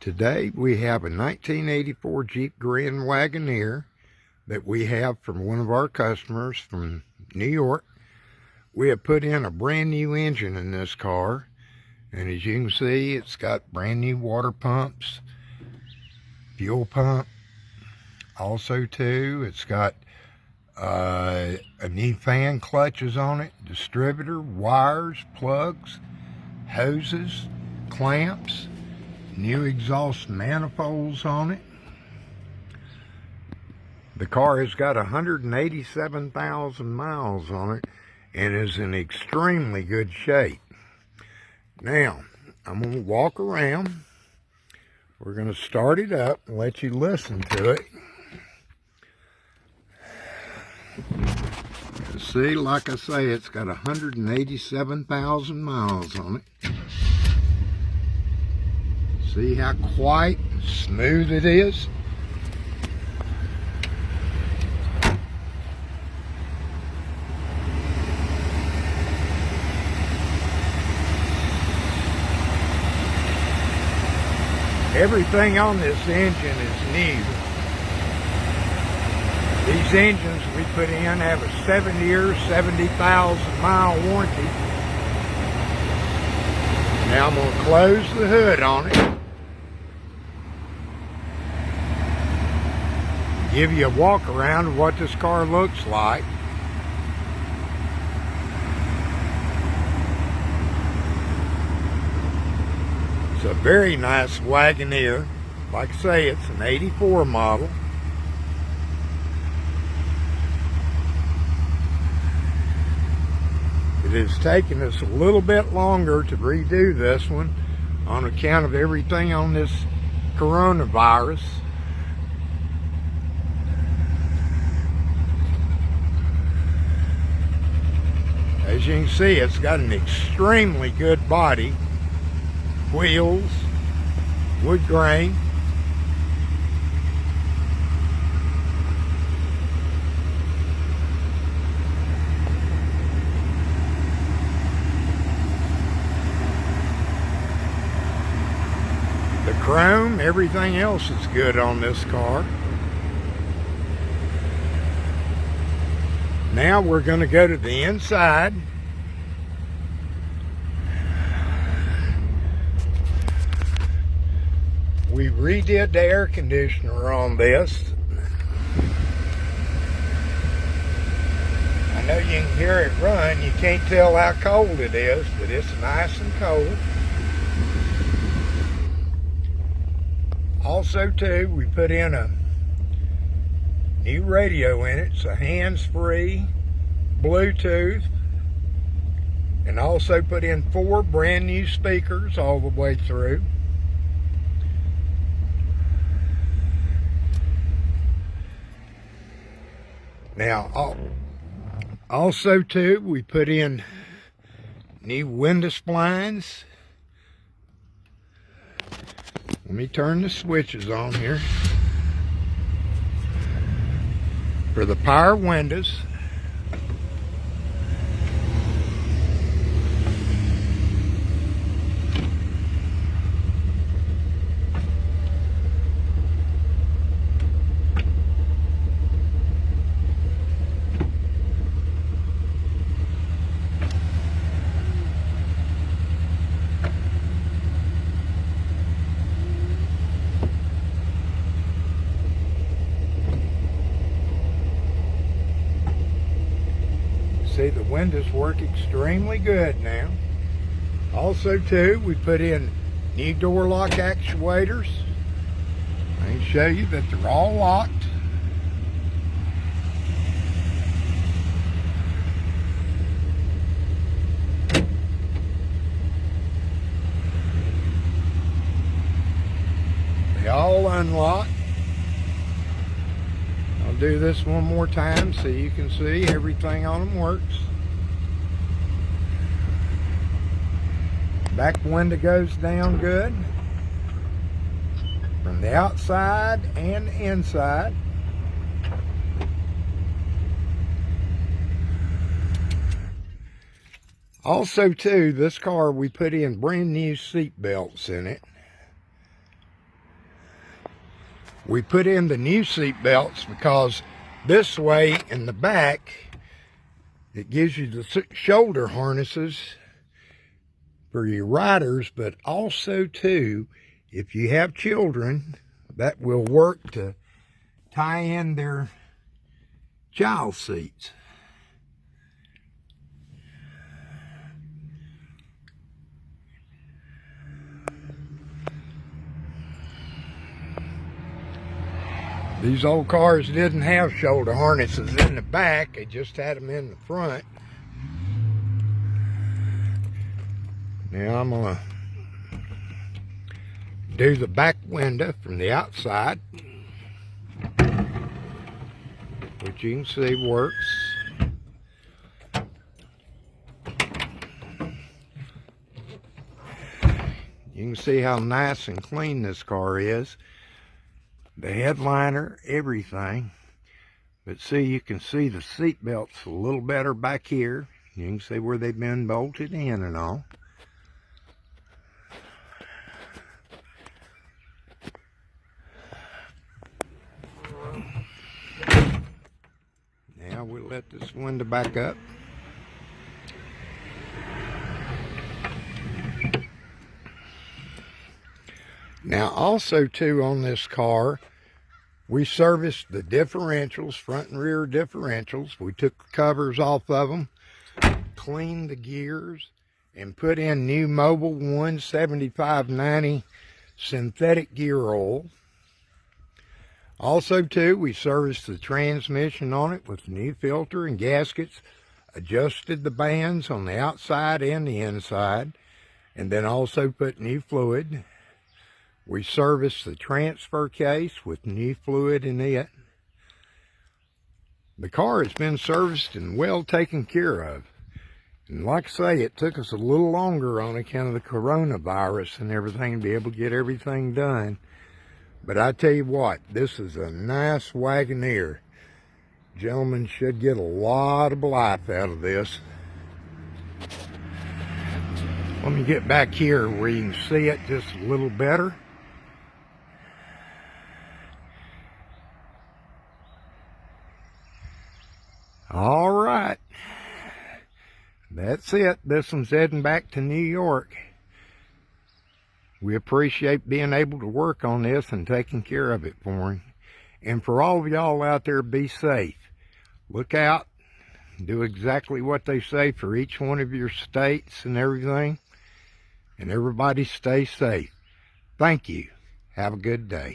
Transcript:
Today we have a 1984 Jeep Grand Wagoneer that we have from one of our customers from New York. We have put in a brand new engine in this car, and as you can see, it's got brand new water pumps, fuel pump. Also too, it's got a new fan clutches on it, distributor, wires, plugs, hoses, clamps, new exhaust manifolds on it. The car has got 187,000 miles on it and is in extremely good shape. Now, I'm going to walk around. We're going to start it up and let you listen to it. See, like I say, it's got 187,000 miles on it. See how quiet and smooth it is? Everything on this engine is new. These engines we put in have a 7-year, 70,000 mile warranty. Now I'm going to close the hood on it. Give you a walk around of what this car looks like. It's a very nice Wagoneer. Like I say, it's an 84 model. It has taken us a little bit longer to redo this one on account of everything on this coronavirus. As you can see, it's got an extremely good body, wheels, wood grain. The chrome, everything else is good on this car. Now we're going to go to the inside. We redid the air conditioner on this. I know you can hear it run. You can't tell how cold it is, but it's nice and cold. Also too, we put in a new radio in it. It's a hands-free Bluetooth, and also put in 4 brand new speakers all the way through. Now, also too, we put in new window blinds. Let me turn the switches on here. For the power windows. See, the windows work extremely good now. Also too, we put in new door lock actuators. I can show you that they're all locked. They all unlock. I'll do this one more time so you can see everything on them works. Back window goes down good from the outside and the inside. Also too, this car we put in brand new seat belts in it. We put in the new seat belts because this way in the back, it gives you the shoulder harnesses for your riders, but also too, if you have children, that will work to tie in their child seats. These old cars didn't have shoulder harnesses in the back, they just had them in the front. Now I'm gonna do the back window from the outside, which you can see works. You can see how nice and clean this car is. The headliner, everything. But see, you can see the seat belts a little better back here. You can see where they've been bolted in and all. Now we'll let this window back up. Now also too on this car, we serviced the differentials, front and rear differentials. We took the covers off of them, cleaned the gears, and put in new Mobil 175/90 synthetic gear oil. Also too, we serviced the transmission on it with new filter and gaskets, adjusted the bands on the outside and the inside, and then also put new fluid. We serviced the transfer case with new fluid in it. The car has been serviced and well taken care of. And like I say, it took us a little longer on account of the coronavirus and everything to be able to get everything done. But I tell you what, this is a nice Wagoneer. Gentlemen should get a lot of life out of this. Let me get back here where you can see it just a little better. All right, that's it. This one's heading back to New York. We appreciate being able to work on this and taking care of it for him. And for all of y'all out there, be safe. Look out. Do exactly what they say for each one of your states and everything. And everybody stay safe. Thank you. Have a good day.